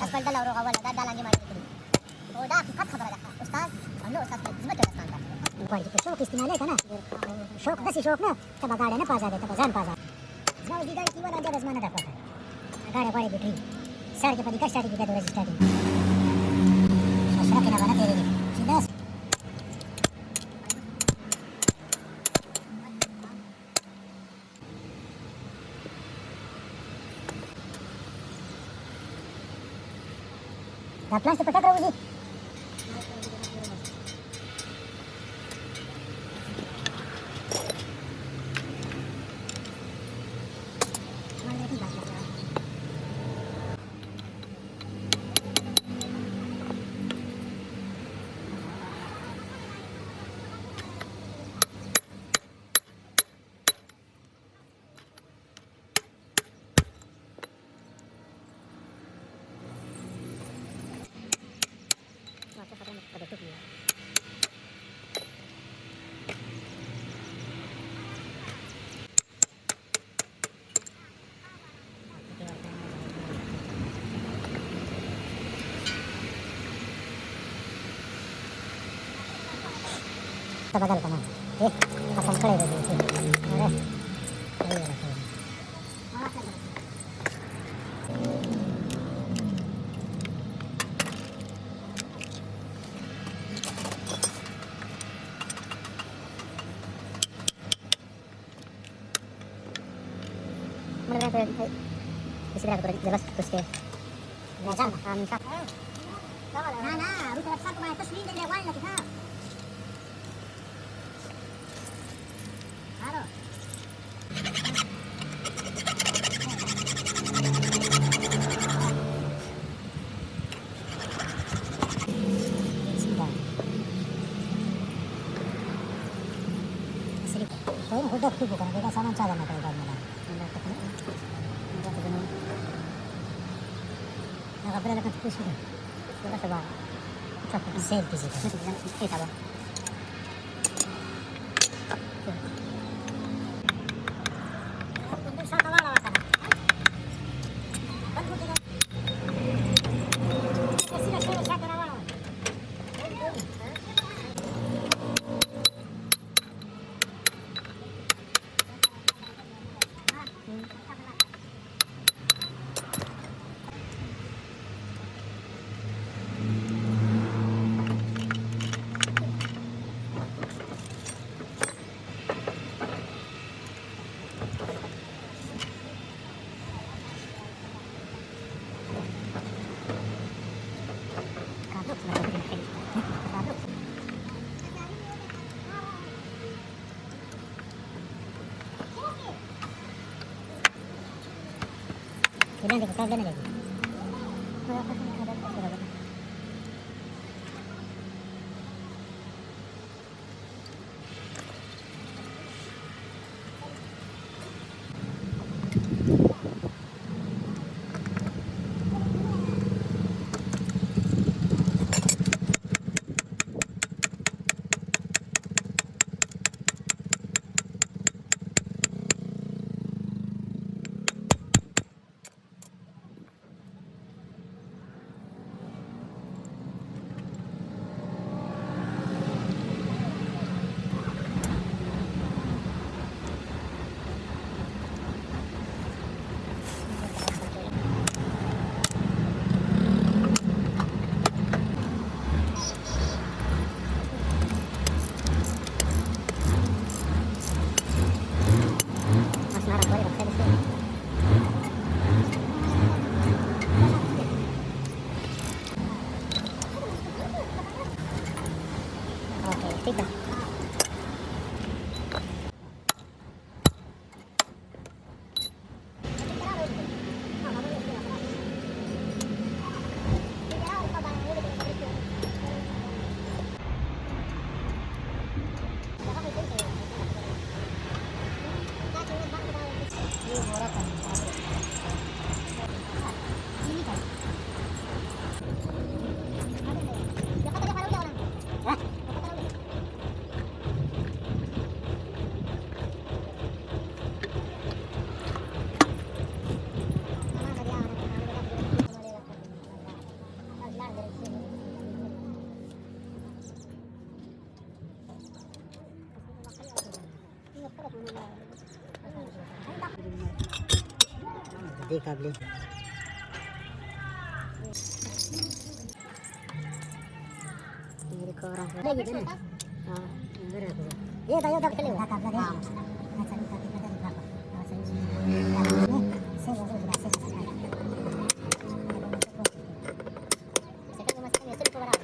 asfalta la roga wala dad dalangi mari kiri oda faqat khabara dakha ustaz हमने ustaz को खिदमत करना था ऊपर की शौक इस्तेमाल है ना शौक बस शौक ना तब गाड्या ना पाजा देता बजान पाजा जाऊ दी गाडी किंवा राजा रजमाना दाखवता गाड्या पाडी भेटली सारखे पदी कशासाठी की दोराची स्टार्टिंग अशा केला बना तेरे सीधा La plancha pata karo ji बदल का ना असम खड़े हो गए इसी तरह जलस उसके ना अभी तक सब मैं तस्वीर दे वाला लगी था हेलो तो खुद खूब करने का सामान चालना पड़ेगा मला आपल्याला पण खुश होईल थोडा सभा अच्छा सेल किसी का था Bilang di kau bilang lagi. Mas narap boleh pakai di sini. Oke, tiga. देखा मेरे को orang lagi kan berapa ya tayo dak kaliw kakak lagi nasa lupa kita dari berapa saya sudah sekarang masih kan sudah berapa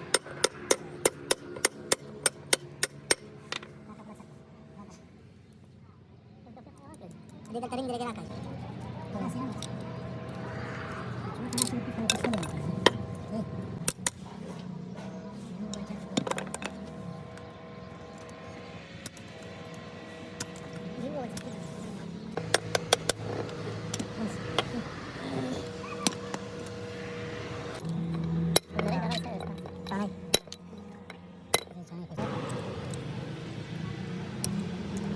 ada dak kering gara-gara kan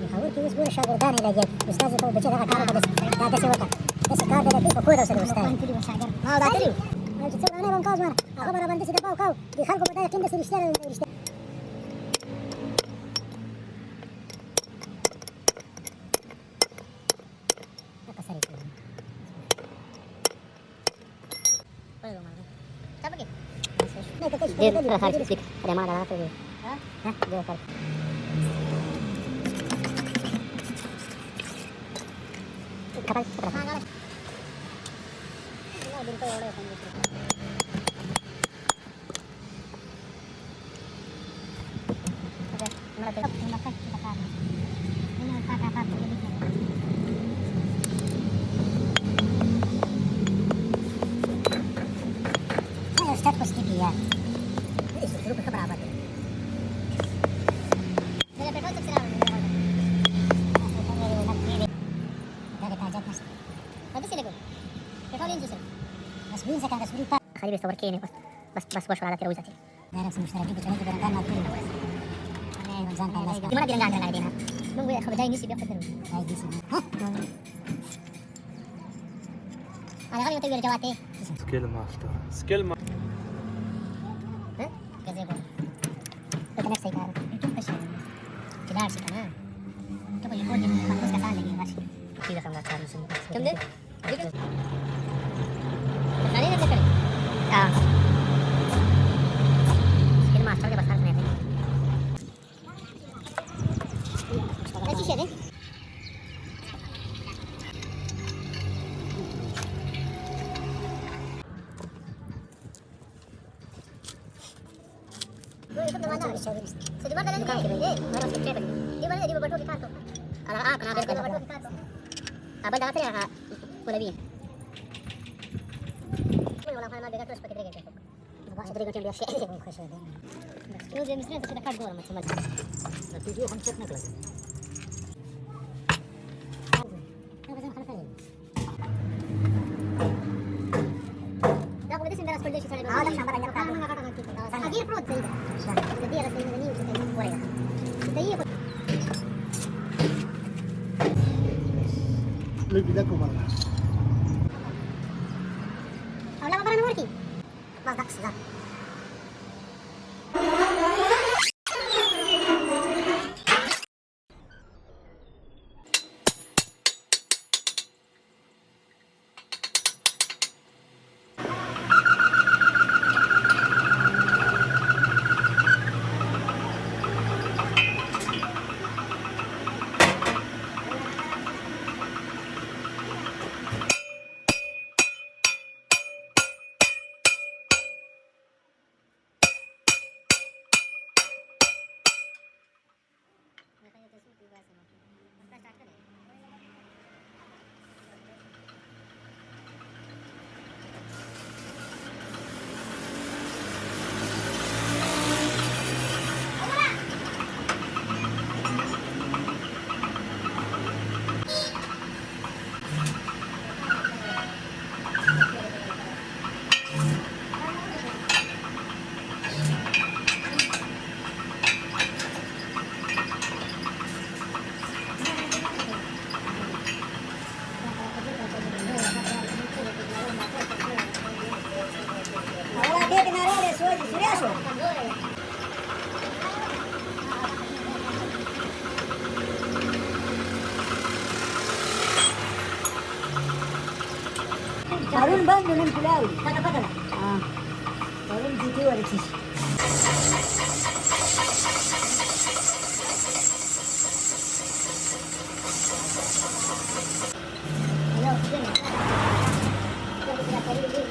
يحاول يسبور الشاغردان الى جد استاذ تو بچه دا کار بده دا دسه وکړه دسه کار د دې په خور اوسه استاد ما دا کړیو چې څو نه باندې کاوه هغه برابر باندې سیده پاو کاو د خلکو په دا یقین د رښتیا رښتیا pasar itu puedo mal ¿sabes qué? No, que te dejar sí ada más nada tuh hah dia kan kapal kapal no dinto oleh kan gitu oke mulai makan kita kan ini apa ini Ustaz pasti dia. Itu suruh berapa tu? Bila petrol tu serang. Dari tajam mas. Habis sih lego. Petrol ini sih. Mas bin sekarang dah suruh pak. Kali besok berkini bas bos wala terus aja. Darah semesta lagi bicara kita berangkat nak turun. Aneh jangan kalah. Di mana dia enggak ada dia? Nunggu ya kalau ini sih biar ketemu. Baik di sini. Hah? Ada kali kita biar jawate. Skill master. Skill master. gazebo. Pagkanak sa ikara. Ito pa siya. Kilar siya ka na. Ito pa yung kod yung pangkos ka saan lagi. Kira ka mga karo sa'yo. Ito din? Nalin na ka rin? Skill master ka basta natin. Nasi siya din? So di ba dalan ka? Meron si Trevor. Di ba di ba bato kita to? Ala kenapa ka bato kita to? Abang dah kata ya, boleh bi. खाना देगा तो उस पकड़ के देखो बहुत अच्छी तरीके से share देखो खुश हो गए बस ये जो मिस्र से काट दो मत समझ वीडियो हम चेक ना कर ده بقول لسه درس كل شيء سنه اه ده شامبر عندنا بتاع انا قاعد كده هدير برود زي ده دي رسمي مني وزي وريها زي lebih dah kau malah. Habla para no working. Mas dak sizar. Harun bang dengan pulau. Kata-kata lah. Harun video ada sih. Hello, sini. Kita tidak cari dulu.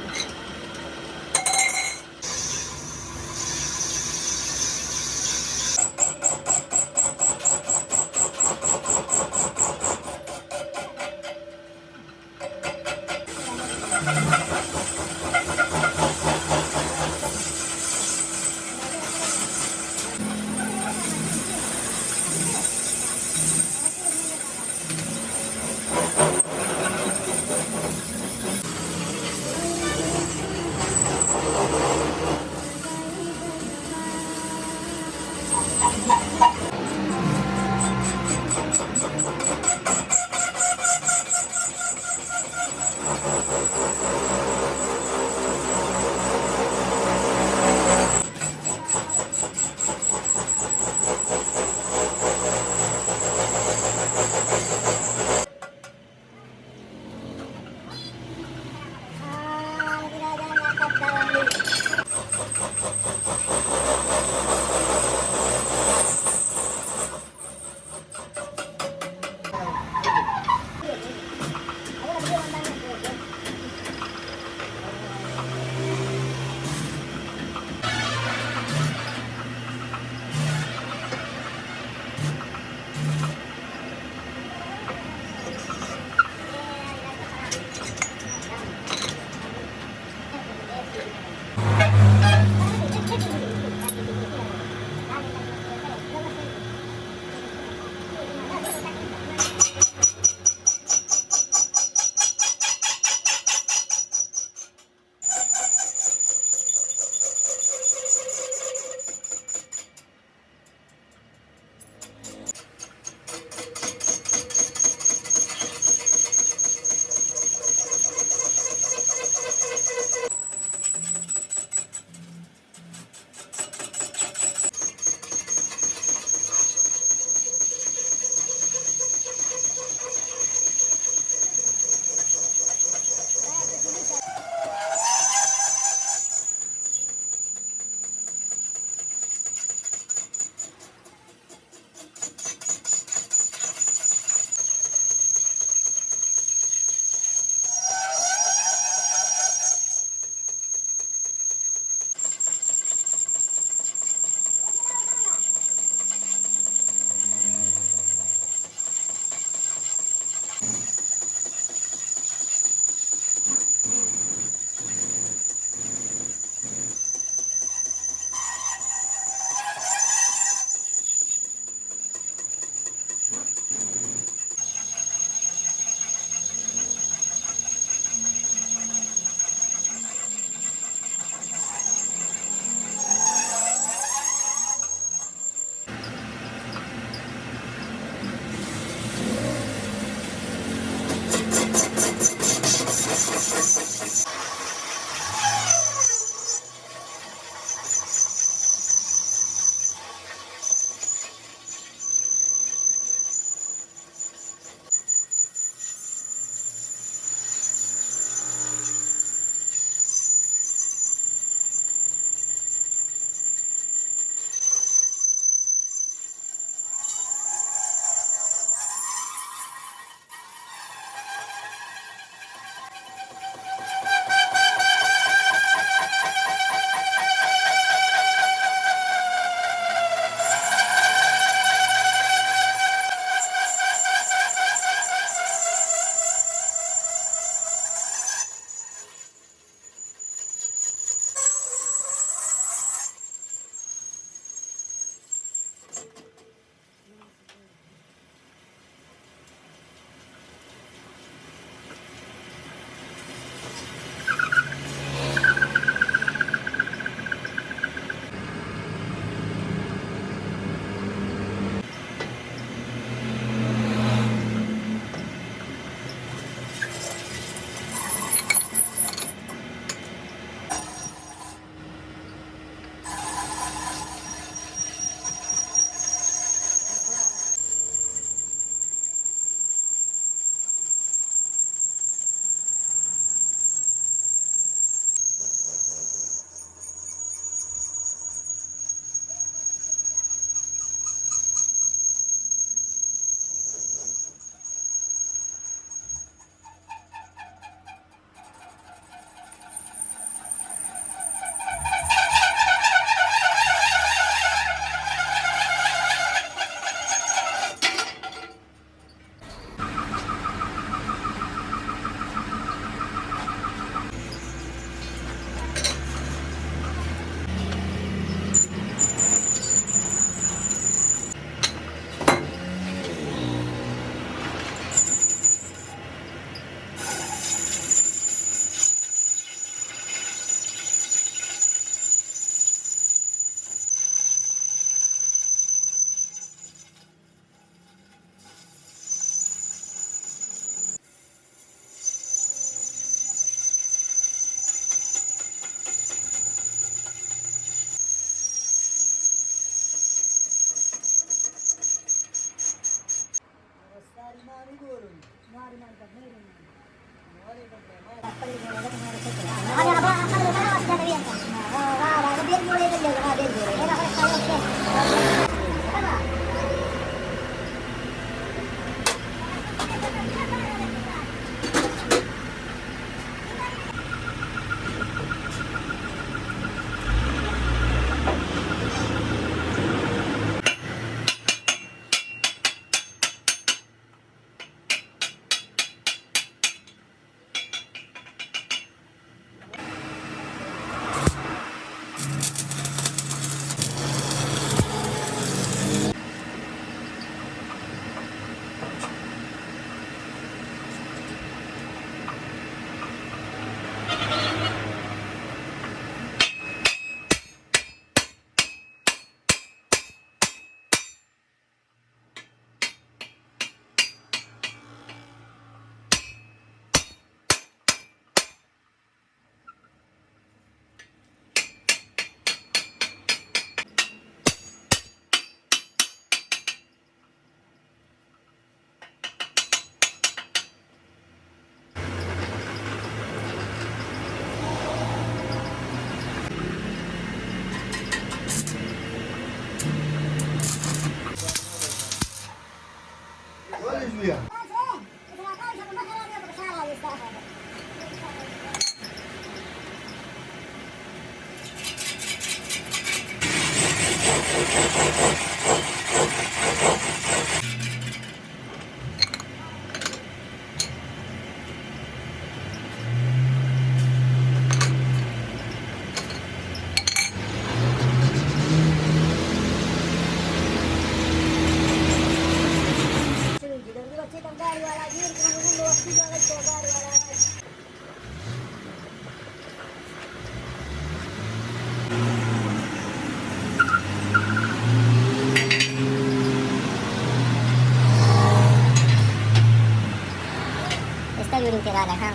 kayo rin kilala, ha?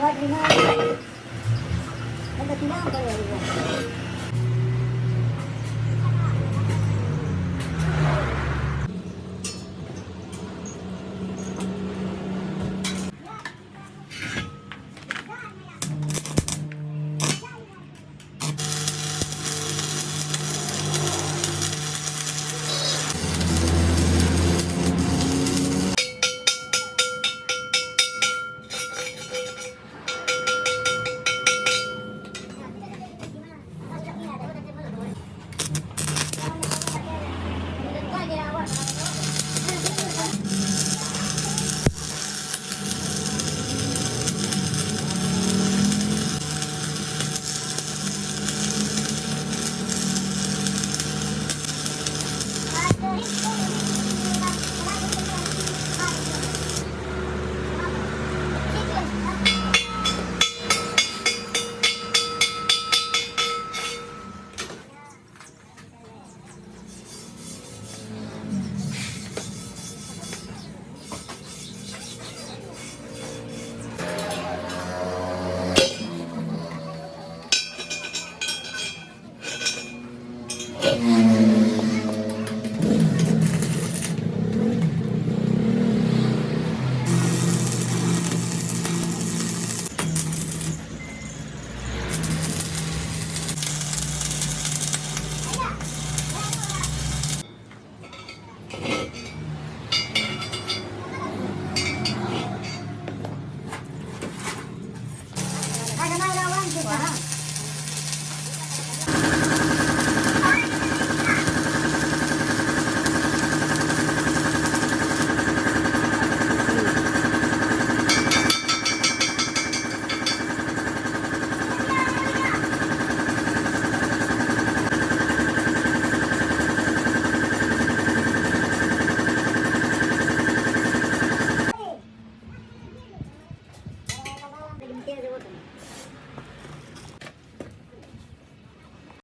Wag rin na. Nagdating lang kayo rin.